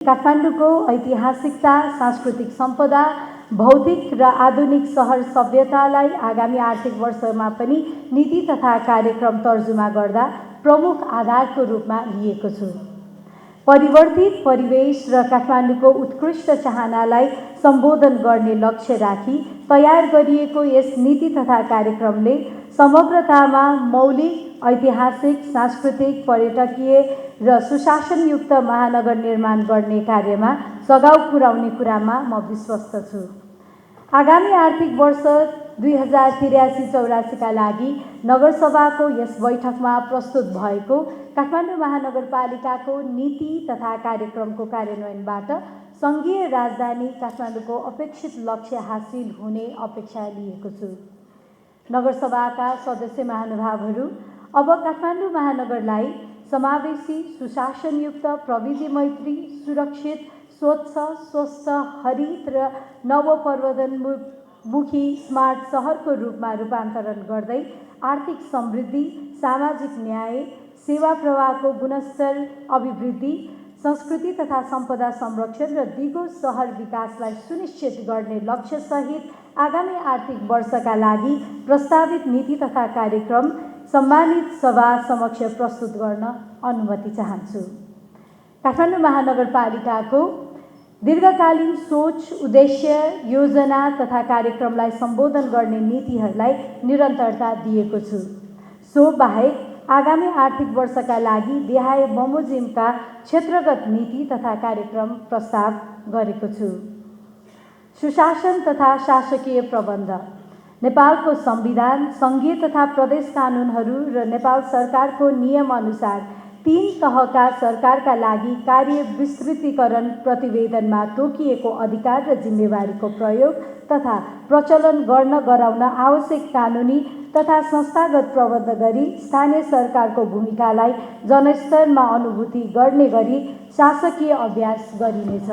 काठमाडौँको ऐतिहासिकता, सांस्कृतिक सम्पदा, भौतिक र आधुनिक सहर सभ्यतालाई आगामी आर्थिक वर्षमा पनि नीति तथा कार्यक्रम तर्जुमा गर्दा प्रमुख आधारको रूपमा लिएको छु। परिवर्तित परिवेश र काठमाडौँको उत्कृष्ट चाहनालाई सम्बोधन गर्ने लक्ष्य राखी तयार गरिएको यस नीति तथा कार्यक्रमले समग्रतामा मौलिक, ऐतिहासिक, सांस्कृतिक, पर्यटकीय र सुशासनयुक्त महानगर निर्माण गर्ने कार्यमा सघाउ पुर्याउने कुरामा म विश्वस्त छु। आगामी आर्थिक वर्ष 2083-84 का लागि नगरसभाको यस बैठकमा प्रस्तुत भएको काठमाडौँ महानगरपालिकाको नीति तथा कार्यक्रमको कार्यान्वयनबाट सङ्घीय राजधानी काठमाडौँको अपेक्षित लक्ष्य हासिल हुने अपेक्षा लिएको छु। नगरसभाका सदस्य महानुभावहरू, अब काठमाडौँ महानगरलाई समावेशी, सुशासनयुक्त, प्रविधि मैत्री, सुरक्षित, स्वच्छ, स्वस्थ, हरित र नवप्रवर्धनमुखी स्मार्ट सहरको रूपमा रूपान्तरण गर्दै आर्थिक समृद्धि, सामाजिक न्याय, सेवा प्रवाहको गुणस्तर अभिवृद्धि, संस्कृति तथा सम्पदा संरक्षण र दिगो सहर विकासलाई सुनिश्चित गर्ने लक्ष्यसहित आगामी आर्थिक वर्षका लागि प्रस्तावित नीति तथा कार्यक्रम सम्मानित सभा समक्ष प्रस्तुत गर्न अनुमति चाहन्छु। काठमाडौँ महानगरपालिकाको दीर्घकालीन सोच, उद्देश्य, योजना तथा कार्यक्रमलाई सम्बोधन गर्ने नीतिहरूलाई निरन्तरता दिएको छु। सो बाहेक आगामी आर्थिक वर्षका लागि देहाय बमोजिमका क्षेत्रगत नीति तथा कार्यक्रम प्रस्ताव गरेको छु। सुशासन तथा शासकीय प्रबन्ध, नेपालको संविधान, सङ्घीय तथा प्रदेश कानुनहरू र नेपाल सरकारको नियमअनुसार 3 तहका सरकारका लागि कार्य विस्तृतीकरण प्रतिवेदनमा तोकिएको अधिकार र जिम्मेवारीको प्रयोग तथा प्रचलन गराउन आवश्यक कानुनी तथा संस्थागत प्रबन्ध गरी स्थानीय सरकारको भूमिकालाई जनस्तरमा अनुभूति गर्ने गरी शासकीय अभ्यास गरिनेछ।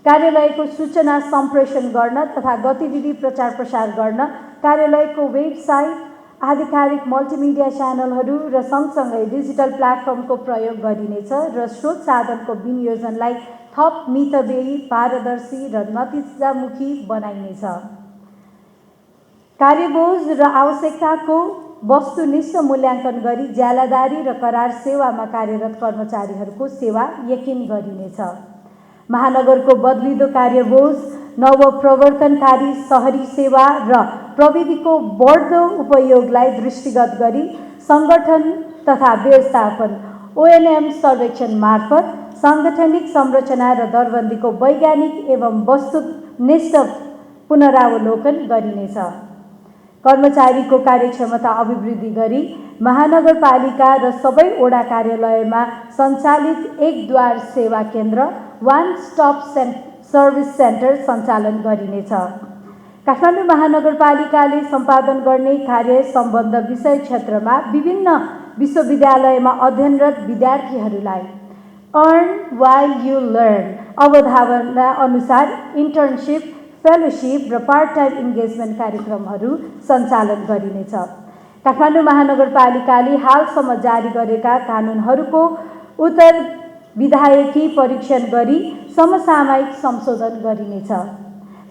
कार्यालयको सूचना सम्प्रेषण गर्न तथा गतिविधि प्रचार प्रसार गर्न कार्यालयको वेबसाइट, आधिकारिक मल्टिमिडिया च्यानलहरू र सँगसँगै डिजिटल प्लेटफर्मको प्रयोग गरिनेछ र स्रोत साधनको विनियोजनलाई थप मितव्ययी, पारदर्शी र नतिजामुखी बनाइनेछ। कार्यबोझ र आवश्यकताको वस्तुनिष्ठ मूल्याङ्कन गरी ज्यालादारी र करार सेवामा कार्यरत कर्मचारीहरूको सेवा यकिन गरिनेछ। महानगरको बदलिदो कार्यबोझ, नवप्रवर्तनकारी शहरी सेवा र प्रविधिको बढ्दो उपयोगलाई दृष्टिगत गरी सङ्गठन तथा व्यवस्थापन ONM सर्वेक्षण मार्फत साङ्गठनिक संरचना र दरबन्दीको वैज्ञानिक एवं वस्तुनिष्ठ पुनरावलोकन गरिनेछ। कर्मचारीको कार्यक्षमता अभिवृद्धि गरी महानगरपालिका र सबै वडा कार्यालयमा सञ्चालित एक द्वार सेवा केन्द्र वान स्टप सर्भिस सेन्टर सञ्चालन गरिनेछ। काठमाडौँ महानगरपालिकाले सम्पादन गर्ने कार्य सम्बन्ध विषय क्षेत्रमा विभिन्न विश्वविद्यालयमा अध्ययनरत विद्यार्थीहरूलाई अर्न वाइल यु लर्न अवधारणा अनुसार इन्टर्नसिप, फेलोशिप र पार्ट टाइम इन्गेजमेन्ट कार्यक्रमहरू सञ्चालन गरिनेछ। काठमाडौँ महानगरपालिकाले हालसम्म जारी गरेका कानुनहरूको उत्तर विधायकी परीक्षण गरी समसामयिक संशोधन गरिनेछ।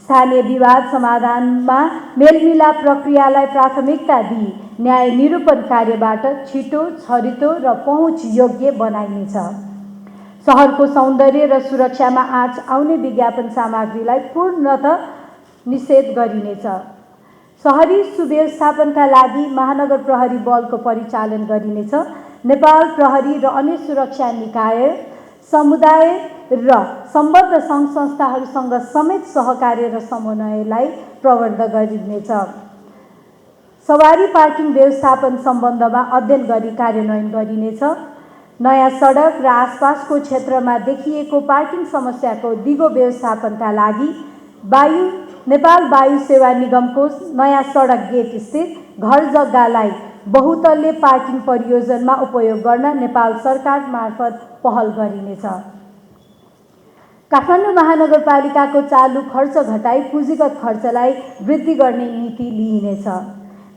स्थानीय विवाद समाधानमा मेलमिलाप प्रक्रियालाई प्राथमिकता दिई न्याय निरूपण कार्यबाट छिटो, छरितो र पहुँच योग्य बनाइनेछ। सहरको सौन्दर्य र सुरक्षामा आँच आउने विज्ञापन सामग्रीलाई पूर्णतः निषेध गरिनेछ। सहरी सुव्यवस्थापनका लागि महानगर प्रहरी बलको परिचालन गरिनेछ। नेपाल प्रहरी र अन्य सुरक्षा निकाय, समुदाय र सम्बद्ध सङ्घ संस्थाहरूसँग समेत सहकार्य र समन्वयलाई प्रबन्ध गरिनेछ। सवारी पार्किङ व्यवस्थापन सम्बन्धमा अध्ययन गरी कार्यान्वयन गरिनेछ। नयाँ सडक र आसपासको क्षेत्रमा देखिएको पार्किङ समस्याको दिगो व्यवस्थापनका लागि नेपाल वायु सेवा निगमको नयाँ सडक गेट स्थित घर जग्गालाई बहुतल्ले पार्किङ परियोजनामा उपयोग गर्न नेपाल सरकार मार्फत पहल गरिनेछ। काठमाडौँ महानगरपालिकाको चालु खर्च घटाई पुँजीगत खर्चलाई वृद्धि गर्ने नीति लिइनेछ।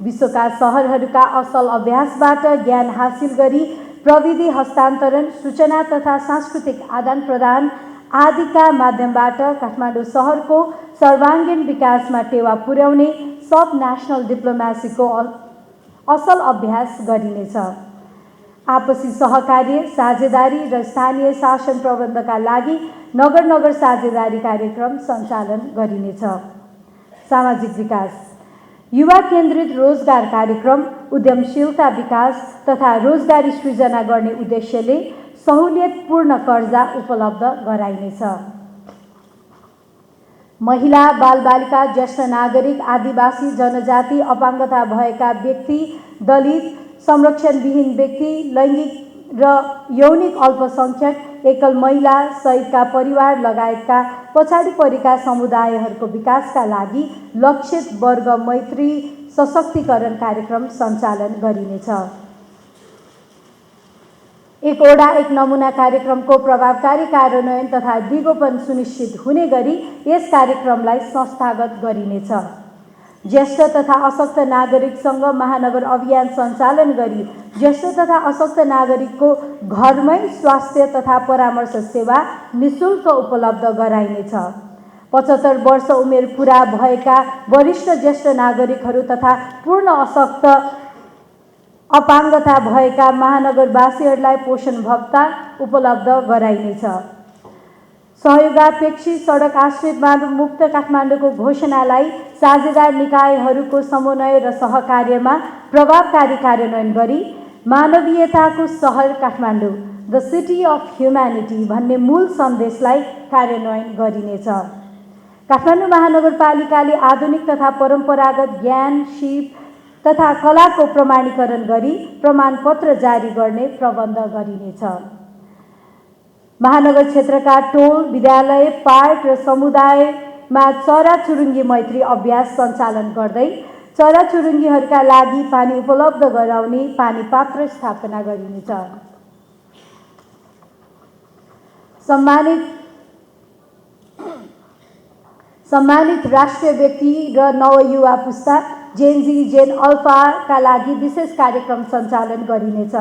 विश्वका सहरहरूका असल अभ्यासबाट ज्ञान हासिल गरी प्रविधि हस्तान्तरण, सूचना तथा सांस्कृतिक आदान-प्रदान आदिका माध्यमबाट काठमाडौँ सहरको सर्वाङ्गीण विकासमा टेवा पुर्याउने सब नेसनल डिप्लोमेसीको असल अभ्यास गरिनेछ। आपसी सहकार्य, साझेदारी र स्थानीय शासन प्रबन्धका लागि नगर साझेदारी कार्यक्रम सञ्चालन गरिनेछ। सामाजिक विकास, युवा केन्द्रित रोजगार कार्यक्रम, उद्यमशीलता विकास तथा रोजगारी सृजना गर्ने उद्देश्यले सहुलियतपूर्ण कर्जा उपलब्ध गराइनेछ। महिला, बालबालिका, ज्येष्ठ नागरिक, आदिवासी जनजाति, अपाङ्गता भएका व्यक्ति, दलित, संरक्षणविहीन व्यक्ति, लैङ्गिक र यौनिक अल्पसंख्यक, एकल महिला सहितका परिवार लगायतका पछाडि परेका समुदायहरूको विकासका लागि लक्षित वर्ग मैत्री सशक्तिकरण कार्यक्रम सञ्चालन गरिनेछ। एक ओडा एक नमुना कार्यक्रमको प्रभावकारी कार्यान्वयन तथा दिगोपन सुनिश्चित हुने गरी यस कार्यक्रमलाई संस्थागत गरिनेछ। ज्येष्ठ तथा अशक्त नागरिकसँग महानगर अभियान सञ्चालन गरी ज्येष्ठ तथा अशक्त नागरिकको घरमै स्वास्थ्य तथा परामर्श सेवा निःशुल्क उपलब्ध गराइनेछ। 75 वर्ष उमेर पुरा भएका वरिष्ठ ज्येष्ठ नागरिकहरू तथा पूर्ण अशक्त अपाङ्गता भएका महानगरवासीहरूलाई पोषण भत्ता उपलब्ध गराइनेछ। सहयोगापेक्षी सडक आश्रित मानव मुक्त काठमाडौँको घोषणालाई साझेदार निकायहरूको समन्वय र सहकार्यमा प्रभावकारी कार्यान्वयन गरी मानवीयताको सहर Kathmandu, the city of humanity भन्ने मूल सन्देशलाई कार्यान्वयन गरिनेछ। काठमाडौँ महानगरपालिकाले आधुनिक तथा परम्परागत ज्ञान, सिप तथा कलाको प्रमाणीकरण गरी प्रमाणपत्र जारी गर्ने प्रबन्ध गरिनेछ। महानगर क्षेत्रका टोल, विद्यालय, पार्क र समुदायमा चराचुरुङ्गी मैत्री अभ्यास सञ्चालन गर्दै चराचुरुङ्गीहरूका लागि पानी उपलब्ध गराउने पानी पात्र स्थापना गरिनेछ। सम्मानित राष्ट्रिय व्यक्ति र नवयुवा पुस्ता जेन जी, जेन अल्फाका लागि विशेष कार्यक्रम सञ्चालन गरिनेछ।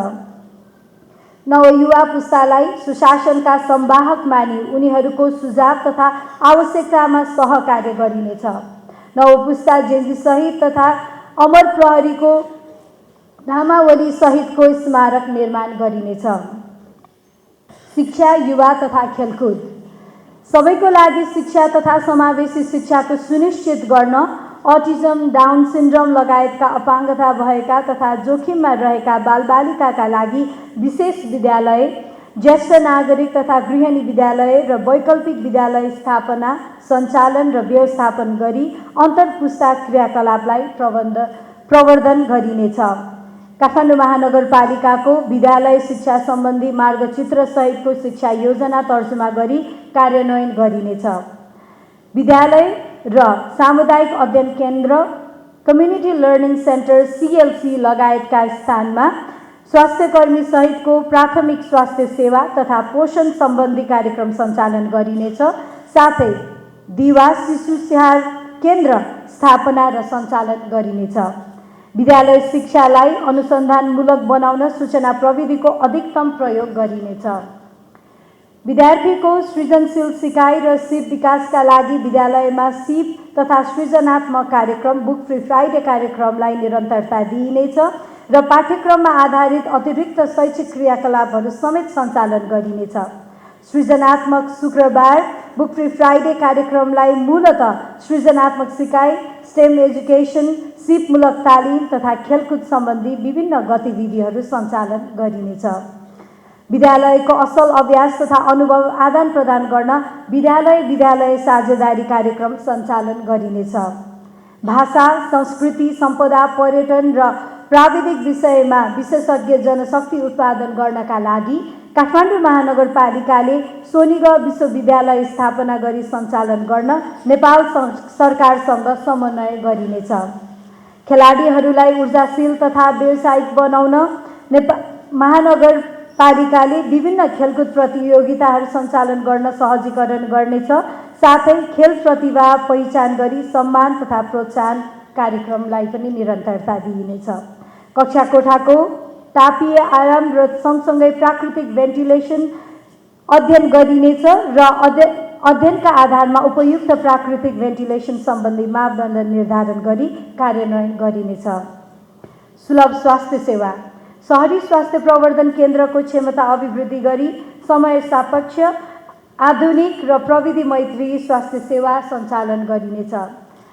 नवयुवा पुस्तालाई सुशासनका संवाहक मानी उनीहरूको सुझाव तथा आवश्यकतामा सहकार्य गरिनेछ। नवपुस्ता जेन जी सहित तथा अमर प्रहरीको नामावली सहितको स्मारक निर्माण गरिनेछ। शिक्षा, युवा तथा खेलकुद, सबैको लागि शिक्षा तथा समावेशी शिक्षाको सुनिश्चित गर्न अटिजम, डाउन सिन्ड्रोम लगायतका अपाङ्गता भएका तथा जोखिममा रहेका बालबालिकाका लागि विशेष विद्यालय, ज्येष्ठ नागरिक तथा गृहिणी विद्यालय र वैकल्पिक विद्यालय स्थापना, सञ्चालन र व्यवस्थापन गरी अन्तर्पुस्ता क्रियाकलापलाई प्रवर्धन गरिनेछ। काठमाडौँ महानगरपालिकाको विद्यालय शिक्षा सम्बन्धी मार्गचित्र सहितको शिक्षा योजना तर्जुमा गरी कार्यान्वयन गरिनेछ। विद्यालय र सामुदायिक अध्ययन केन्द्र, कम्युनिटी लर्निङ सेन्टर CLC लगायतका स्थानमा स्वास्थ्यकर्मी सहितको प्राथमिक स्वास्थ्य सेवा तथा पोषण सम्बन्धी कार्यक्रम सञ्चालन गरिनेछ। साथै दिवा शिशु स्याहार केन्द्र स्थापना र सञ्चालन गरिनेछ। विद्यालय शिक्षालाई अनुसन्धानमूलक बनाउन सूचना प्रविधिको अधिकतम प्रयोग गरिनेछ। विद्यार्थीको सृजनशील सिकाइ र सिप विकासका लागि विद्यालयमा सिप तथा सृजनात्मक कार्यक्रम, बुक फ्री फ्राइडे कार्यक्रमलाई निरन्तरता दिइनेछ र पाठ्यक्रममा आधारित अतिरिक्त शैक्षिक क्रियाकलापहरू समेत सञ्चालन गरिनेछ। सृजनात्मक शुक्रबार, बुक फ्री फ्राइडे कार्यक्रमलाई मूलतः सृजनात्मक सिकाइ, स्टेम एजुकेसन, सिपमूलक तालिम तथा खेलकुद सम्बन्धी विभिन्न गतिविधिहरू सञ्चालन गरिनेछ। विद्यालयको असल अभ्यास तथा अनुभव आदान प्रदान गर्न विद्यालय साझेदारी कार्यक्रम सञ्चालन गरिनेछ। भाषा, संस्कृति, सम्पदा, पर्यटन र प्राविधिक विषयमा विशेषज्ञ जनशक्ति उत्पादन गर्नका लागि काठमाडौँ महानगरपालिकाले सोनिग विश्वविद्यालय स्थापना गरी सञ्चालन गर्न नेपाल सरकारसँग समन्वय गरिनेछ। खेलाडीहरूलाई ऊर्जाशील तथा व्यावसायिक बनाउन महानगरपालिकाले विभिन्न खेलकुद प्रतियोगिताहरू सञ्चालन गर्न सहजीकरण गर्नेछ। साथै खेल प्रतिभा पहिचान गरी सम्मान तथा प्रोत्साहन कार्यक्रमलाई पनि निरन्तरता दिइनेछ। कक्षा कोठाको तापीय आराम र सँगसँगै प्राकृतिक भेन्टिलेसन अध्ययन गरिनेछ र अध्ययनका आधारमा उपयुक्त प्राकृतिक भेन्टिलेसन सम्बन्धी मापदण्ड निर्धारण गरी कार्यान्वयन गरिनेछ। सुलभ स्वास्थ्य सेवा। शहरी स्वास्थ्य प्रवर्धन केन्द्रको क्षमता अभिवृद्धि गरी समय सापेक्ष आधुनिक र प्रविधि मैत्री स्वास्थ्य सेवा सञ्चालन गरिनेछ।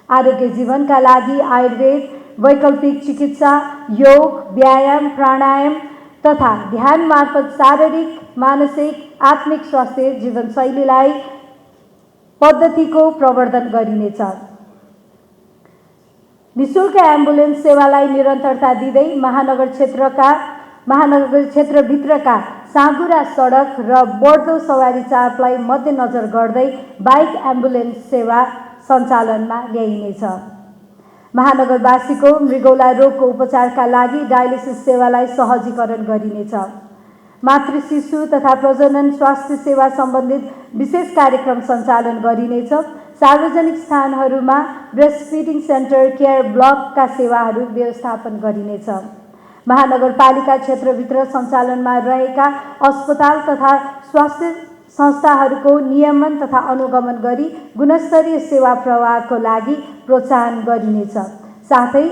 आरोग्य जीवनका लागि आयुर्वेद, वैकल्पिक चिकित्सा, योग, व्यायाम, प्राणायाम तथा ध्यान मार्फत शारीरिक, मानसिक, आत्मिक स्वास्थ्य जीवनशैलीलाई पद्धतिको प्रवर्धन गरिनेछ। निःशुल्क एम्बुलेन्स सेवालाई निरन्तरता दिँदै महानगर क्षेत्रभित्रका साँघुरा सडक र बढ्दो सवारी चापलाई मध्यनजर गर्दै बाइक एम्बुलेन्स सेवा सञ्चालनमा ल्याइनेछ। महानगरवासीको मृगौला रोगको उपचारका लागि डायलिसिस सेवालाई सहजीकरण गरिनेछ। मातृ शिशु तथा प्रजनन स्वास्थ्य सेवा सम्बन्धित विशेष कार्यक्रम सञ्चालन गरिनेछ। सार्वजनिक स्थानहरूमा ब्रेस्ट फिडिङ सेन्टर, केयर ब्लकका सेवाहरू व्यवस्थापन गरिनेछ। महानगरपालिका क्षेत्रभित्र सञ्चालनमा रहेका अस्पताल तथा स्वास्थ्य संस्थाहरूको नियमन तथा अनुगमन गरी गुणस्तरीय सेवा प्रवाहको लागि प्रोत्साहन गरिनेछ। साथै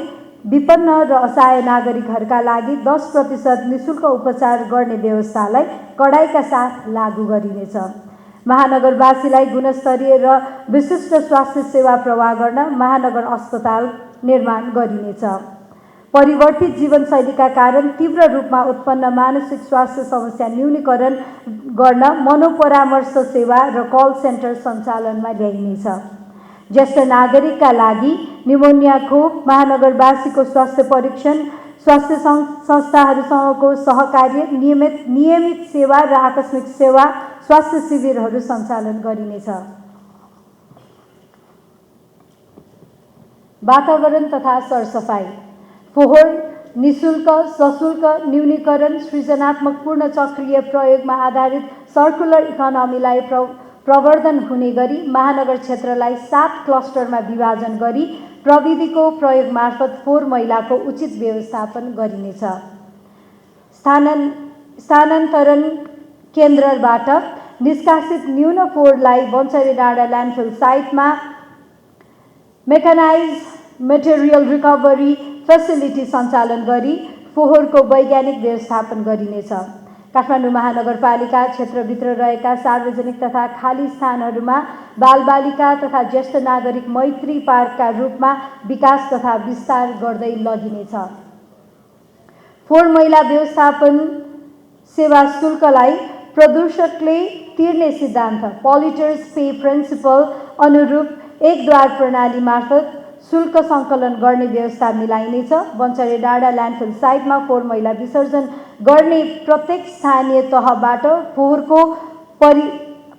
विपन्न र असहाय नागरिकहरूका लागि 10% निःशुल्क उपचार गर्ने व्यवस्थालाई कडाइका साथ लागू गरिनेछ। महानगरवासीलाई गुणस्तरीय र विशिष्ट स्वास्थ्य सेवा प्रवाह गर्न महानगर अस्पताल निर्माण गरिनेछ। परिवर्तित जीवनशैलीका कारण तीव्र रूपमा उत्पन्न मानसिक स्वास्थ्य समस्या न्यूनीकरण गर्न मनोपरामर्श सेवा र कल सेन्टर सञ्चालनमा ल्याइनेछ। ज्येष्ठ नागरिकका लागि निमोनिया खोप, महानगरवासीको स्वास्थ्य परीक्षण, स्वास्थ्य संस्थाहरूसँगको सहकार्य, नियमित सेवा र आकस्मिक सेवा स्वास्थ्य शिविरहरू सञ्चालन गरिनेछ। वातावरण तथा सरसफाई। फोहोर निःशुल्क, सशुल्क न्यूनीकरण, सृजनात्मक पूर्ण चक्रीय प्रयोगमा आधारित सर्कुलर इकोनोमीलाई प्रवर्धन हुने गरी महानगर क्षेत्रलाई 7 क्लस्टरमा विभाजन गरी प्रविधिको प्रयोग मार्फत फोहोर मैलाको उचित व्यवस्थापन गरिनेछ। स्थानान्तरण केन्द्रबाट निष्कासित न्यून फोहोरलाई बन्चरे डाँडा ल्यान्डफिल साइटमा मेकानाइज्ड मेटेरियल रिकभरी फेसिलिटी सञ्चालन गरी फोहोरको वैज्ञानिक व्यवस्थापन गरिनेछ। काठमाडौँ महानगरपालिका क्षेत्रभित्र रहेका सार्वजनिक तथा खाली स्थानहरूमा बालबालिका तथा ज्येष्ठ नागरिक मैत्री पार्कका रूपमा विकास तथा विस्तार गर्दै लगिनेछ। फोहोर मैला व्यवस्थापन सेवा शुल्कलाई प्रदूषकले तिर्ने सिद्धान्त पोल्युटर्स पे प्रिन्सिपल अनुरूप एक द्वार प्रणाली मार्फत शुल्क सङ्कलन गर्ने व्यवस्था मिलाइनेछ। बन्चरे डाँडा ल्यान्डफिल साइटमा फोहोर मैला विसर्जन गर्ने प्रत्येक स्थानीय तहबाट फोहोरको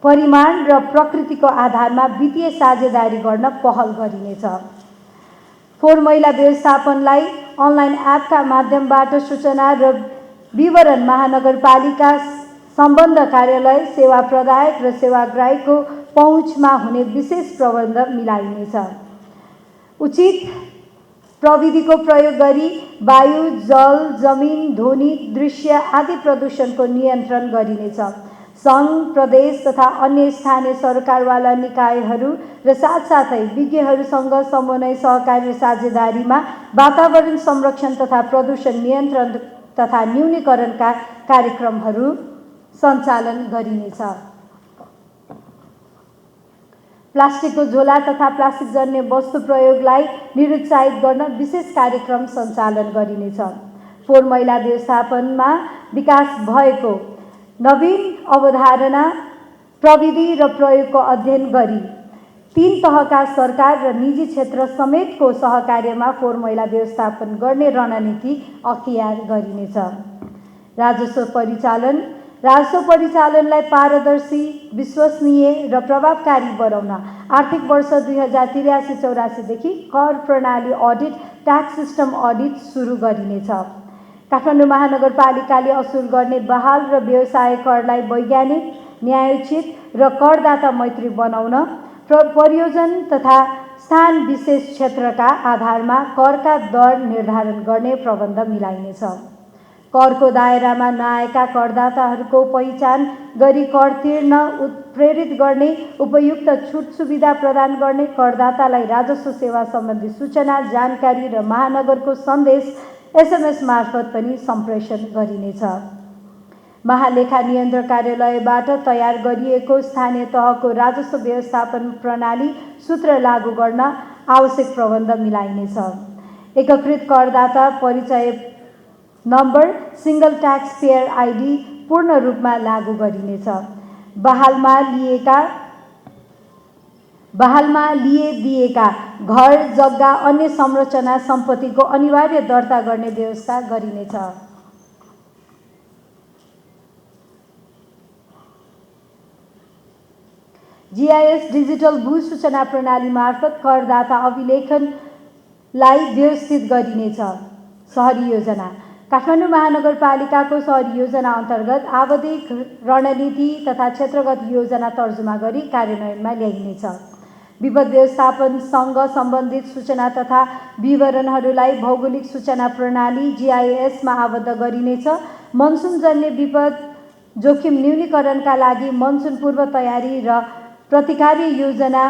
परिमाण र प्रकृतिको आधारमा वित्तीय साझेदारी गर्न पहल गरिनेछ। फोहोर मैला व्यवस्थापनलाई अनलाइन एपका माध्यमबाट सूचना र विवरण महानगरपालिका सम्बन्ध कार्यालय, सेवा प्रदायक र सेवाग्राहीको पहुँचमा हुने विशेष प्रबन्ध मिलाइनेछ। उचित प्रविधिको प्रयोग गरी वायु, जल, जमिन, ध्वनि, दृश्य आदि प्रदूषणको नियन्त्रण गरिनेछ। सङ्घ, प्रदेश तथा अन्य स्थानीय सरकारवाला निकायहरू र साथसाथै विज्ञहरूसँग समन्वय, सहकारी र साझेदारीमा वातावरण संरक्षण तथा प्रदूषण नियन्त्रण तथा न्यूनीकरणका कार्यक्रमहरू सञ्चालन गरिनेछ। प्लास्टिकको झोला तथा प्लास्टिक जन्य वस्तु प्रयोगलाई निरुत्साहित गर्न विशेष कार्यक्रम सञ्चालन गरिनेछ। फोहोर मैला व्यवस्थापनमा विकास भएको नवीन अवधारणा, प्रविधि र प्रयोगको अध्ययन गरी 3 तहका सरकार र निजी क्षेत्र समेतको सहकार्यमा फोहोर मैला व्यवस्थापन गर्ने रणनीति अख्तियार गरिनेछ। राजस्व परिचालनलाई पारदर्शी, विश्वसनीय र प्रभावकारी बनाउन आर्थिक वर्ष 2083-84 देखि कर प्रणाली अडिट, ट्याक्स सिस्टम अडिट सुरु गरिनेछ। काठमाडौँ महानगरपालिकाले असुल गर्ने बहाल र व्यवसाय करलाई वैज्ञानिक, न्यायोचित र करदाता मैत्री बनाउन परियोजना तथा स्थान विशेष क्षेत्रका आधारमा करका दर निर्धारण गर्ने प्रबन्ध मिलाइनेछ। करको दायरामा नआएका करदाताहरूको पहिचान गरी कर तिर्न प्रेरित गर्ने, उपयुक्त छुट सुविधा प्रदान गर्ने, करदातालाई राजस्व सेवा सम्बन्धी सूचना, जानकारी र महानगरको सन्देश SMS मार्फत पनि सम्प्रेषण गरिनेछ। महालेखा नियन्त्रक कार्यालयबाट तयार गरिएको स्थानीय तहको राजस्व व्यवस्थापन प्रणाली सूत्र लागू गर्न आवश्यक प्रबन्ध मिलाइनेछ। एकीकृत करदाता परिचय number single tax pair ID पूर्ण रूपमा लागू गरिनेछ। बहालमा दिएका घर, जग्गा, अन्य संरचना सम्पत्तिको अनिवार्य दर्ता गर्ने व्यवस्था गरिनेछ। GIS डिजिटल भू सूचना प्रणाली मार्फत करदाता अभिलेखनलाई व्यवस्थित गरिनेछ। शहरी योजना। काठमाडौँ महानगरपालिकाको शहरी योजना अन्तर्गत आवधिक रणनीति तथा क्षेत्रगत योजना तर्जुमा गरी कार्यान्वयनमा ल्याइनेछ। विपद व्यवस्थापनसँग सम्बन्धित सूचना तथा विवरणहरूलाई भौगोलिक सूचना प्रणाली GIS मा आबद्ध गरिनेछ। मनसुनजन्य विपद जोखिम न्यूनीकरणका लागि मनसुन पूर्व तयारी र प्रतिकार योजना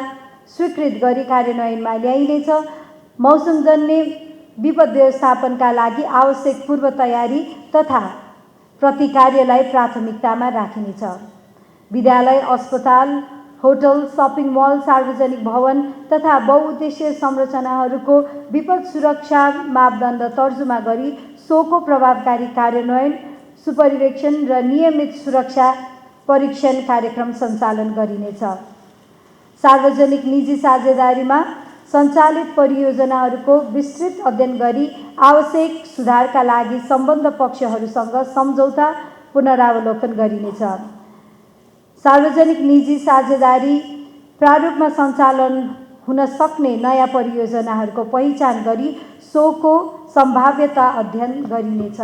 स्वीकृत गरी कार्यान्वयनमा ल्याइनेछ। मौसमजन्य विपद व्यवस्थापनका लागि आवश्यक पूर्व तयारी तथा प्रतिकारलाई प्राथमिकतामा राखिनेछ। विद्यालय, अस्पताल, होटल, सपिङ मल, सार्वजनिक भवन तथा बहुउद्देश्य संरचनाहरूको विपद सुरक्षा मापदण्ड तर्जुमा गरी सोको प्रभावकारी कार्यान्वयन, सुपरिवेक्षण र नियमित सुरक्षा परीक्षण कार्यक्रम सञ्चालन गरिनेछ। सार्वजनिक निजी साझेदारीमा सञ्चालित परियोजनाहरूको विस्तृत अध्ययन गरी आवश्यक सुधारका लागि सम्बद्ध पक्षहरूसँग सम्झौता पुनरावलोकन गरिनेछ। सार्वजनिक निजी साझेदारी प्रारूपमा सञ्चालन हुन सक्ने नयाँ परियोजनाहरूको पहिचान गरी सोको सम्भाव्यता अध्ययन गरिनेछ।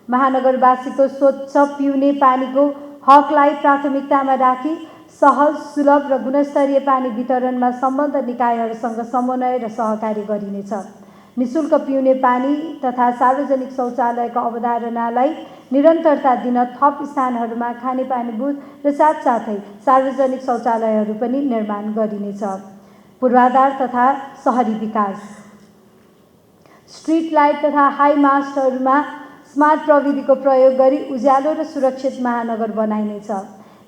महानगरवासीको स्वच्छ पिउने पानीको हकलाई प्राथमिकतामा राखी सहज, सुलभ र गुणस्तरीय पानी वितरणमा सम्बद्ध निकायहरूसँग समन्वय र सहकार्य गरिनेछ। निःशुल्क पिउने पानी तथा सार्वजनिक शौचालयको अवधारणालाई निरन्तरता दिन थप स्थानहरूमा खानेपानी बुथ र साथसाथै सार्वजनिक शौचालयहरू पनि निर्माण गरिनेछ। पूर्वाधार तथा शहरी विकास। स्ट्रिट लाइट तथा हाई मास्टहरूमा स्मार्ट प्रविधिको प्रयोग गरी उज्यालो र सुरक्षित महानगर बनाइनेछ।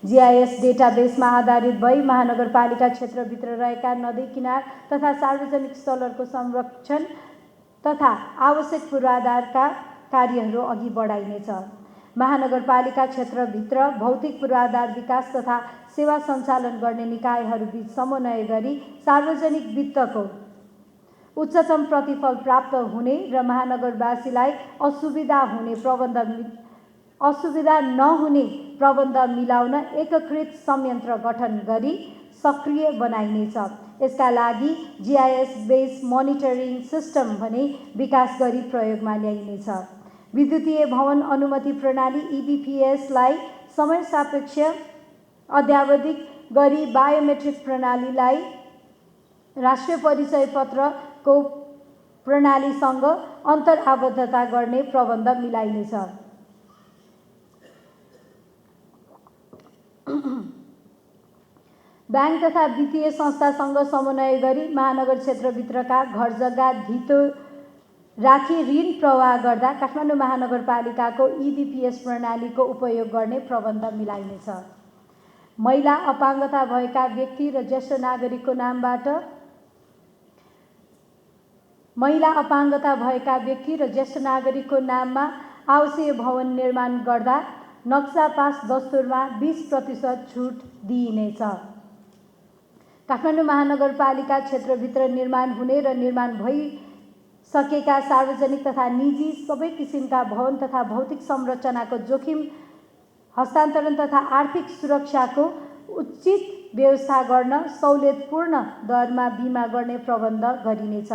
GIS डेटाबेसमा आधारित भई महानगरपालिका क्षेत्रभित्र रहेका नदी किनार तथा सार्वजनिक स्थलहरूको संरक्षण तथा आवश्यक पूर्वाधारका कार्यहरू अघि बढाइनेछ। महानगरपालिका क्षेत्रभित्र भौतिक पूर्वाधार विकास तथा सेवा सञ्चालन गर्ने निकायहरूबीच समन्वय गरी सार्वजनिक वित्तको उच्चतम प्रतिफल प्राप्त हुने र महानगरवासीलाई असुविधा नहुने प्रबन्ध मिलाउन एकीकृत संयन्त्र गठन गरी सक्रिय बनाइनेछ। यसका लागि GIS बेस मोनिटरिङ सिस्टम भने विकास गरी प्रयोगमा ल्याइनेछ। विद्युतीय भवन अनुमति प्रणाली EBPS लाई समय सापेक्ष अद्यावधिक गरी बायोमेट्रिक प्रणालीलाई राष्ट्रिय परिचय पत्रको प्रणालीसँग अन्तर्आबद्धता गर्ने प्रबन्ध मिलाइनेछ। ब्याङ्क तथा वित्तीय संस्थासँग समन्वय गरी महानगर क्षेत्रभित्रका घर जग्गा धितो राखी ऋण प्रवाह गर्दा काठमाडौँ महानगरपालिकाको EBPS प्रणालीको उपयोग गर्ने प्रबन्ध मिलाइनेछ। महिला अपाङ्गता भएका व्यक्ति र ज्येष्ठ नागरिकको नाममा आवासीय भवन निर्माण गर्दा नक्सा पास दस्तुरमा 20% छुट दिइनेछ। काठमाडौँ महानगरपालिका क्षेत्रभित्र निर्माण हुने र निर्माण भइसकेका सार्वजनिक तथा निजी सबै किसिमका भवन तथा भौतिक संरचनाको जोखिम हस्तान्तरण तथा आर्थिक सुरक्षाको उचित व्यवस्था गर्न सहुलियतपूर्ण दरमा बिमा गर्ने प्रबन्ध गरिनेछ।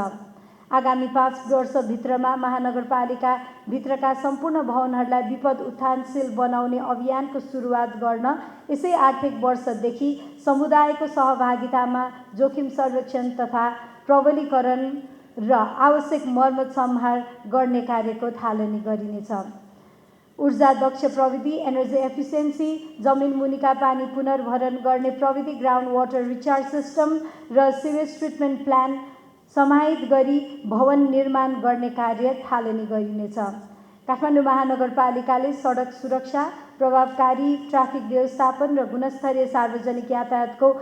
आगामी 5 वर्षभित्रमा महानगरपालिका भित्रका सम्पूर्ण भवनहरूलाई विपद उत्थानशील बनाउने अभियानको सुरुवात गर्न यसै आर्थिक वर्षदेखि समुदायको सहभागितामा जोखिम सर्वेक्षण तथा प्रबलीकरण र आवश्यक मर्मत सम्हार गर्ने कार्यको थालनी गरिनेछ। ऊर्जा दक्ष प्रविधि, एनर्जी एफिसिएन्सी, जमिन मुनिका पानी पुनर्भरण गर्ने प्रविधि, ग्राउन्ड वाटर रिचार्ज सिस्टम र सिवेज ट्रिटमेन्ट प्लान्ट समाहित गरी भवन निर्माण गर्ने कार्य थालनी गरिनेछ। काठमाडौँ महानगरपालिकाले सडक सुरक्षा, प्रभावकारी ट्राफिक व्यवस्थापन र गुणस्तरीय सार्वजनिक यातायातको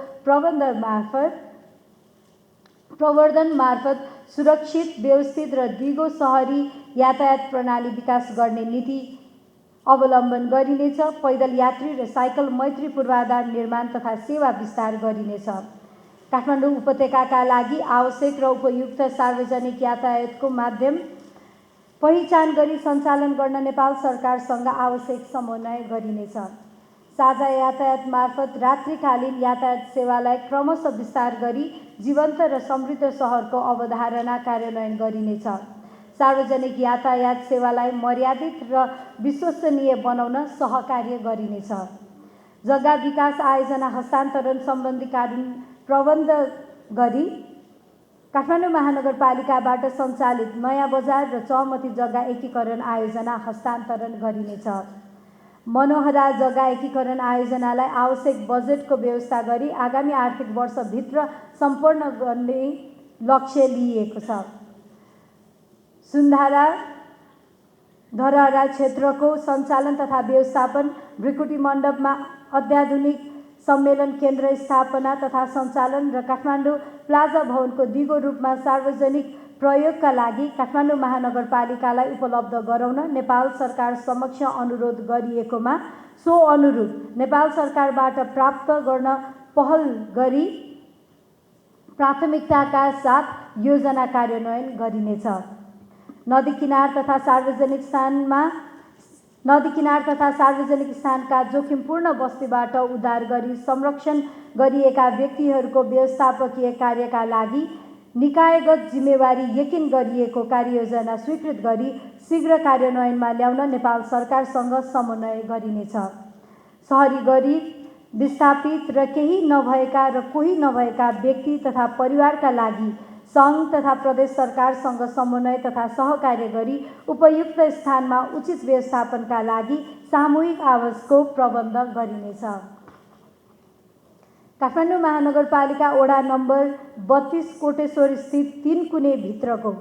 प्रवर्धन मार्फत सुरक्षित, व्यवस्थित र दिगो शहरी यातायात प्रणाली विकास गर्ने नीति अवलम्बन गरिनेछ। पैदल यात्री र साइकल मैत्री पूर्वाधार निर्माण तथा सेवा विस्तार गरिनेछ। काठमाडौँ उपत्यकाका लागि आवश्यक र उपयुक्त सार्वजनिक यातायातको माध्यम पहिचान गरी सञ्चालन गर्न नेपाल सरकारसँग आवश्यक समन्वय गरिनेछ। साझा यातायात मार्फत रात्रिकालीन यातायात सेवालाई क्रमशः विस्तार गरी जीवन्त र समृद्ध शहरको अवधारणा कार्यान्वयन गरिनेछ। सार्वजनिक यातायात सेवालाई मर्यादित र विश्वसनीय बनाउन सहकार्य गरिनेछ। जग्गा विकास आयोजना हस्तान्तरण सम्बन्धी कानुन प्रबन्ध गरी काठमाडौँ महानगरपालिकाबाट सञ्चालित नयाँ बजार र चौमती जग्गा एकीकरण आयोजना हस्तान्तरण गरिनेछ। मनोहरा जग्गा एकीकरण आयोजनालाई आवश्यक बजेटको व्यवस्था गरी आगामी आर्थिक वर्षभित्र सम्पन्न गर्ने लक्ष्य लिइएको छ। सुन्धारा धरहरा क्षेत्रको सञ्चालन तथा व्यवस्थापन, भृकुटी मण्डपमा अत्याधुनिक सम्मेलन केन्द्र स्थापना तथा सञ्चालन र काठमाडौँ प्लाजा भवनको दिगो रूपमा सार्वजनिक प्रयोगका लागि काठमाडौँ महानगरपालिकालाई उपलब्ध गराउन नेपाल सरकार समक्ष अनुरोध गरिएकोमा सो अनुरोध नेपाल सरकारबाट प्राप्त गर्न पहल गरी प्राथमिकताका साथ योजना कार्यान्वयन गरिनेछ। नदी किनार तथा सार्वजनिक स्थानका जोखिमपूर्ण बस्तीबाट उद्धार गरी संरक्षण गरिएका व्यक्तिहरूको व्यवस्थापकीय कार्यका लागि निकायगत जिम्मेवारी यकिन गरिएको कार्ययोजना स्वीकृत गरी शीघ्र कार्यान्वयनमा ल्याउन नेपाल सरकारसँग समन्वय गरिनेछ। शहरी गरिब, विस्थापित र केही नभएका र कोही नभएका व्यक्ति तथा परिवारका लागि सङ्घ तथा प्रदेश सरकारसँग समन्वय तथा सहकार्य गरी उपयुक्त स्थानमा उचित व्यवस्थापनका लागि सामूहिक आवासको प्रबन्ध गरिनेछ। काठमाडौँ महानगरपालिका वडा नम्बर 32 कोटेश्वर स्थित 3 कुने भित्रको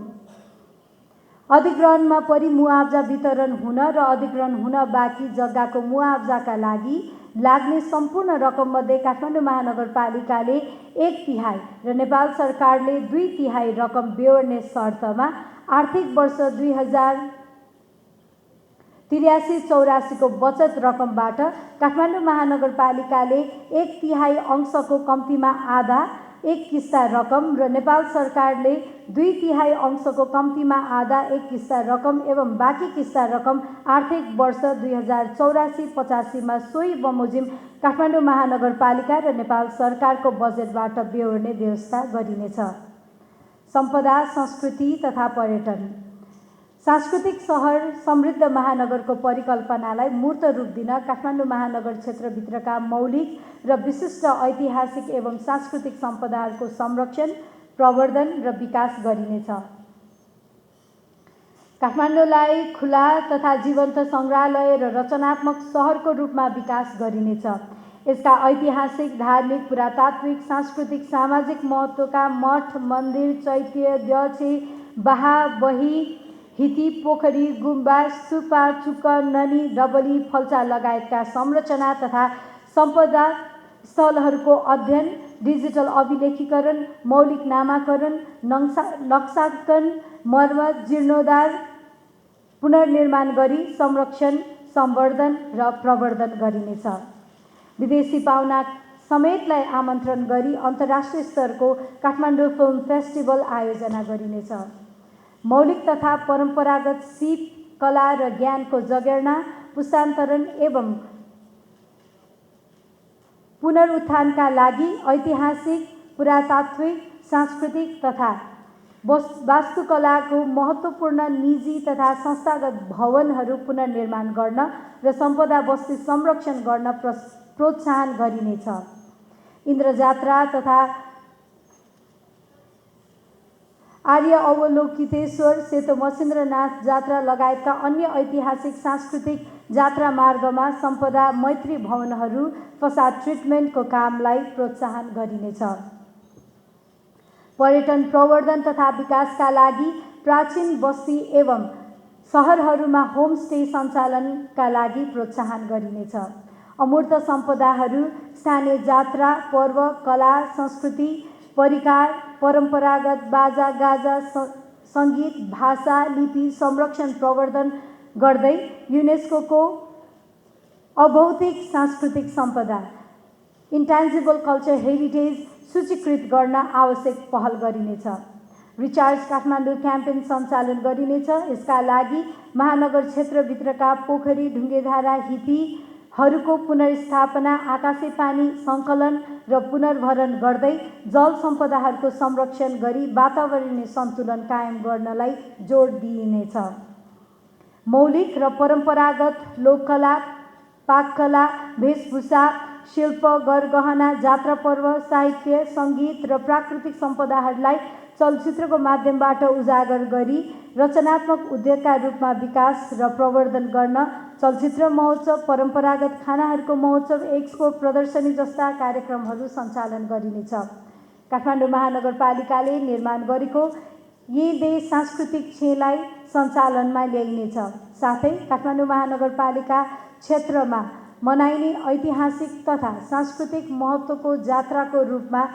अधिग्रहणमा परि मुआब्जा वितरण हुन र अधिग्रहण हुन बाँकी जग्गाको मुआब्जाका लागि लाग्ने सम्पूर्ण रकममध्ये काठमाडौँ महानगरपालिकाले 1/3 र नेपाल सरकारले 2/3 रकम बेहोर्ने शर्तमा आर्थिक वर्ष 2083-84 को बचत रकमबाट काठमाडौँ महानगरपालिकाले 1/3 अंशको कम्तीमा आधा 1 किस्ता रकम र नेपाल सरकारले 2/3 अंशको कम्तीमा आधा 1 किस्ता रकम एवं बाँकी किस्ता रकम आर्थिक वर्ष 2084-85 मा सोही बमोजिम काठमाडौँ महानगरपालिका र नेपाल सरकारको बजेटबाट बेहोर्ने व्यवस्था गरिनेछ। सम्पदा, संस्कृति तथा पर्यटन। सांस्कृतिक शहर समृद्ध महानगरको परिकल्पनालाई मूर्त रूप दिन काठमाडौँ महानगर क्षेत्रभित्रका मौलिक र विशिष्ट ऐतिहासिक एवं सांस्कृतिक सम्पदाहरूको संरक्षण, प्रवर्धन र विकास गरिनेछ। काठमाडौँलाई खुला तथा जीवन्त सङ्ग्रहालय र रचनात्मक शहरको रूपमा विकास गरिनेछ। यसका ऐतिहासिक, धार्मिक, पुरातात्विक, सांस्कृतिक, सामाजिक महत्त्वका मठ, मन्दिर, चैत्य, द्यौछे, बाहा, बही, हिती, पोखरी, गुम्बा, स्तूपा, चुक्क, ननी, डबली, फल्चा लगायतका संरचना तथा सम्पदा स्थलहरूको अध्ययन, डिजिटल अभिलेखीकरण, मौलिक नामाकरण, नक्साङ्कन, मर्मत, जीर्णोद्धार, पुनर्निर्माण गरी संरक्षण, सम्वर्धन र प्रवर्धन गरिनेछ। विदेशी पाहुना समेतलाई आमन्त्रण गरी अन्तर्राष्ट्रिय स्तरको काठमाडौँ फिल्म फेस्टिभल आयोजना गरिनेछ। मौलिक तथा परम्परागत सिप, कला र ज्ञानको जगेर्ना, पुस्तान्तरण एवं पुनरुत्थानका लागि ऐतिहासिक, पुरातात्विक, सांस्कृतिक तथा वास्तुकलाको महत्त्वपूर्ण निजी तथा संस्थागत भवनहरू पुनर्निर्माण गर्न र सम्पदा बस्ती संरक्षण गर्न प्रोत्साहन गरिनेछ। इन्द्रजात्रा तथा आर्य अवलोकितेश्वर, सेतो मसिन्द्रनाथ जात्रा लगायतका अन्य ऐतिहासिक सांस्कृतिक जात्रा मार्गमा सम्पदा मैत्री भवनहरू फसाद ट्रिटमेन्टको कामलाई प्रोत्साहन गरिनेछ। पर्यटन प्रवर्धन तथा विकासका लागि प्राचीन बस्ती एवं सहरहरूमा होमस्टे सञ्चालनका लागि प्रोत्साहन गरिनेछ। अमूर्त सम्पदाहरू, स्थानीय जात्रा, पर्व, कला, संस्कृति, परिकार, परम्परागत बाजा गाजा, सङ्गीत, भाषा, लिपि संरक्षण प्रवर्धन गर्दै युनेस्को अभौतिक सांस्कृतिक सम्पदा इन्ट्यान्जिबल कल्चर हेरिटेज सूचीकृत गर्न आवश्यक पहल गरिनेछ। रिचार्ज काठमाडौँ क्याम्पेन सञ्चालन गरिनेछ। यसका लागि महानगर क्षेत्रभित्रका पोखरी, ढुङ्गेधारा, हितीहरूको पुनर्स्थापना, आकाशे पानी सङ्कलन र पुनर्भरण गर्दै जल सम्पदाहरूको संरक्षण गरी वातावरणीय सन्तुलन कायम गर्नलाई जोड दिइनेछ। मौलिक र परम्परागत लोककला, पाककला, वेशभूषा, शिल्प, गरगहना, जात्रा, पर्व, साहित्य, सङ्गीत र प्राकृतिक सम्पदाहरूलाई चलचित्रको माध्यमबाट उजागर गरी रचनात्मक उद्योगका रूपमा विकास र प्रवर्धन गर्न चलचित्र महोत्सव, परम्परागत खानाहरूको महोत्सव, एक्सपो, प्रदर्शनी जस्ता कार्यक्रमहरू सञ्चालन गरिनेछ। काठमाडौँ महानगरपालिकाले निर्माण गरेको यी देश सांस्कृतिक क्षणलाई सञ्चालनमा ल्याइनेछ। साथै काठमाडौँ महानगरपालिका क्षेत्रमा मनाइने ऐतिहासिक तथा सांस्कृतिक महत्त्वको जात्राको रूपमा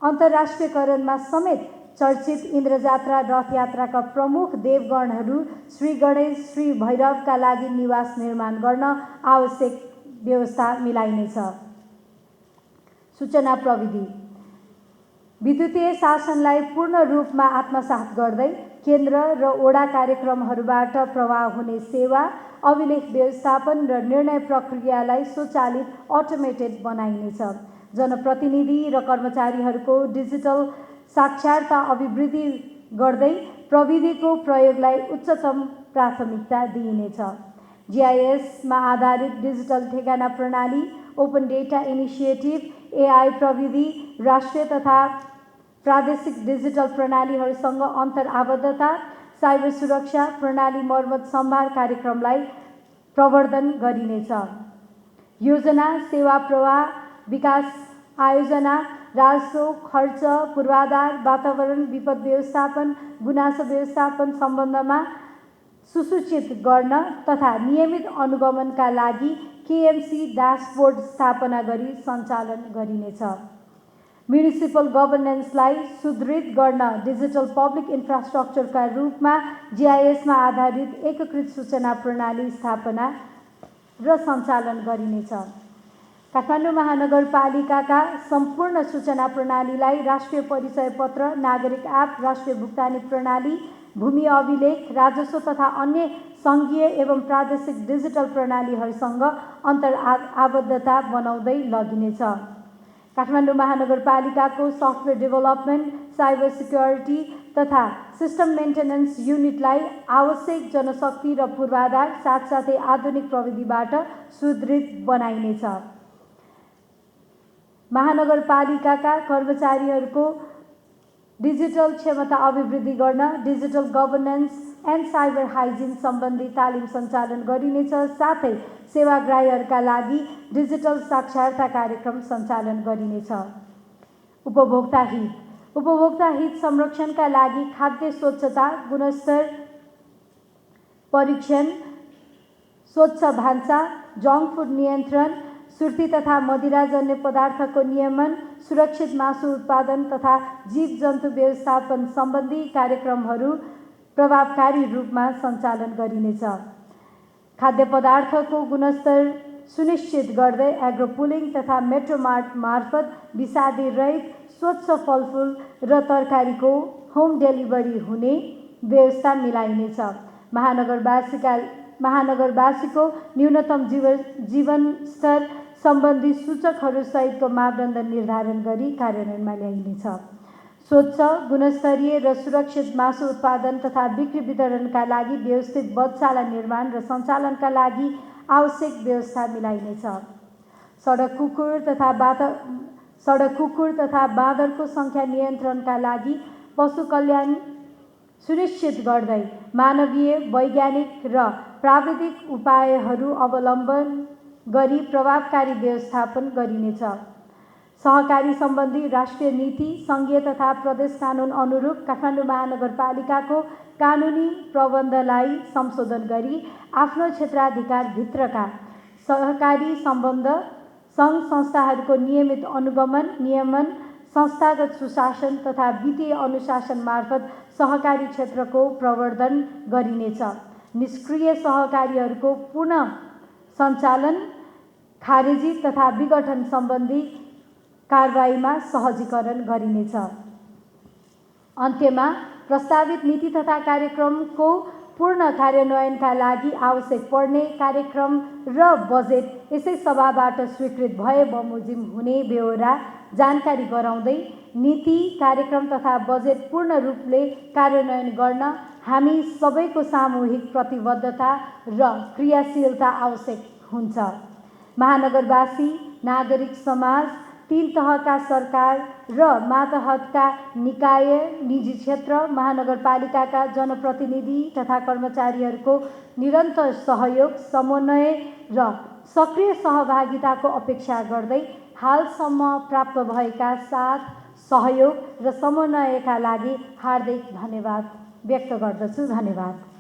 अन्तर्राष्ट्रियकरणमा समेत चर्चित इन्द्रजात्रा रथयात्राका प्रमुख देवगणहरू श्री गणेश, श्री भैरवका लागि निवास निर्माण गर्न आवश्यक व्यवस्था मिलाइनेछ। सूचना प्रविधि विद्युतीय शासनलाई पूर्ण रूपमा आत्मसात गर्दै केन्द्र र ओडा कार्यक्रमहरूबाट प्रवाह हुने सेवा, अभिलेख व्यवस्थापन र निर्णय प्रक्रियालाई स्वचालित अटोमेटेड बनाइनेछ। जनप्रतिनिधि र कर्मचारीहरूको डिजिटल साक्षरता अभिवृद्धि गर्दै प्रविधिको प्रयोगलाई उच्चतम प्राथमिकता दिइनेछ। जीआईएसमा आधारित डिजिटल ठेगाना प्रणाली, ओपन डेटा इनिसिएटिभ, एआई प्रविधि, राष्ट्रिय तथा प्रादेशिक डिजिटल प्रणालीहरूसँग अन्तर्आबद्धता, साइबर सुरक्षा, प्रणाली मर्मत सम्भार कार्यक्रमलाई प्रवर्धन गरिनेछ। योजना, सेवा प्रवाह, विकास आयोजना, राजस्व, खर्च, पूर्वाधार, वातावरण, विपद व्यवस्थापन, गुनासो व्यवस्थापन सम्बन्धमा सुसूचित गर्न तथा नियमित अनुगमनका लागि केएमसी ड्यासबोर्ड स्थापना गरी सञ्चालन गरिनेछ। म्युनिसिपल गभर्नेन्सलाई सुदृढ गर्न डिजिटल पब्लिक इन्फ्रास्ट्रक्चरका रूपमा जीआईएसमा आधारित एकीकृत सूचना प्रणाली स्थापना र सञ्चालन गरिनेछ। काठमाडौँ महानगरपालिकाका सम्पूर्ण सूचना प्रणालीलाई राष्ट्रिय परिचय पत्र, नागरिक एप, राष्ट्रिय भुक्तानी प्रणाली, भूमि अभिलेख, राजस्व तथा अन्य सङ्घीय एवं प्रादेशिक डिजिटल प्रणालीहरूसँग अन्तर्आबद्धता बनाउँदै लगिनेछ। काठमाडौँ महानगरपालिकाको सफ्टवेयर डेभलपमेन्ट, साइबर सिक्योरिटी तथा सिस्टम मेन्टेनेन्स युनिटलाई आवश्यक जनशक्ति र पूर्वाधार साथसाथै आधुनिक प्रविधिबाट सुदृढ बनाइनेछ। महानगरपालिकाका कर्मचारीहरूको डिजिटल क्षमता अभिवृद्धि गर्न digital governance and cyber hygiene सम्बन्धी तालिम सञ्चालन गरिनेछ। साथै सेवाग्राहीहरूका लागि डिजिटल साक्षरता कार्यक्रम सञ्चालन गरिनेछ। उपभोक्ता हित संरक्षणका लागि खाद्य स्वच्छता, गुणस्तर परीक्षण, स्वच्छ भान्सा, जङ्क फुड नियन्त्रण, सुर्ती तथा मदिराजन्य पदार्थको नियमन, सुरक्षित मासु उत्पादन तथा जीव-जन्तु व्यवस्थापन सम्बन्धी कार्यक्रमहरू प्रभावकारी रूपमा सञ्चालन गरिनेछ। खाद्य पदार्थको गुणस्तर सुनिश्चित गर्दै एग्रोपुलिङ तथा मेट्रोमार्ट मार्फत विषादी रहित स्वच्छ फलफुल र तरकारीको होम डेलिभरी हुने व्यवस्था मिलाइनेछ। महानगरवासीको न्यूनतम जीवन स्तर सम्बन्धी सूचकहरूसहितको मापदण्ड निर्धारण गरी कार्यान्वयनमा ल्याइनेछ। स्वच्छ, गुणस्तरीय र सुरक्षित मासु उत्पादन तथा बिक्री वितरणका लागि व्यवस्थित बधशाला निर्माण र सञ्चालनका लागि आवश्यक व्यवस्था मिलाइनेछ। सडक कुकुर तथा बाँदरको सङ्ख्या नियन्त्रणका लागि पशु कल्याण सुनिश्चित गर्दै मानवीय, वैज्ञानिक र प्राविधिक उपायहरू अवलम्बन गरी प्रभावकारी व्यवस्थापन गरिनेछ। सहकारी सम्बन्धी राष्ट्रिय नीति, सङ्घीय तथा प्रदेश कानुन अनुरूप काठमाडौँ महानगरपालिकाको कानुनी प्रबन्धलाई संशोधन गरी आफ्नो क्षेत्राधिकारभित्रका सहकारी सम्बन्ध, सङ्घ संस्थाहरूको नियमित अनुगमन, नियमन, संस्थागत सुशासन तथा वित्तीय अनुशासन मार्फत सहकारी क्षेत्रको प्रवर्धन गरिनेछ। निष्क्रिय सहकारीहरूको पुनः सञ्चालन, खारेजी तथा विघटन सम्बन्धी कारबाहीमा सहजीकरण गरिनेछ। अन्त्यमा प्रस्तावित नीति तथा कार्यक्रमको पूर्ण कार्यान्वयनका लागि आवश्यक पर्ने कार्यक्रम र बजेट यसै सभाबाट स्वीकृत भए बमोजिम हुने बेहोरा जानकारी गराउँदै नीति, कार्यक्रम तथा बजेट पूर्ण रूपले कार्यान्वयन गर्न हामी सबैको सामूहिक प्रतिबद्धता र क्रियाशीलता आवश्यक हुन्छ। महानगरवासी, नागरिक समाज, तीन तहका सरकार र मातहतका निकाय, निजी क्षेत्र, महानगरपालिकाका जनप्रतिनिधि तथा कर्मचारीहरूको निरन्तर सहयोग, समन्वय र सक्रिय सहभागिताको अपेक्षा गर्दै हालसम्म प्राप्त भएका साथ, सहयोग र समन्वयका लागि हार्दिक धन्यवाद व्यक्त गर्दछु। धन्यवाद।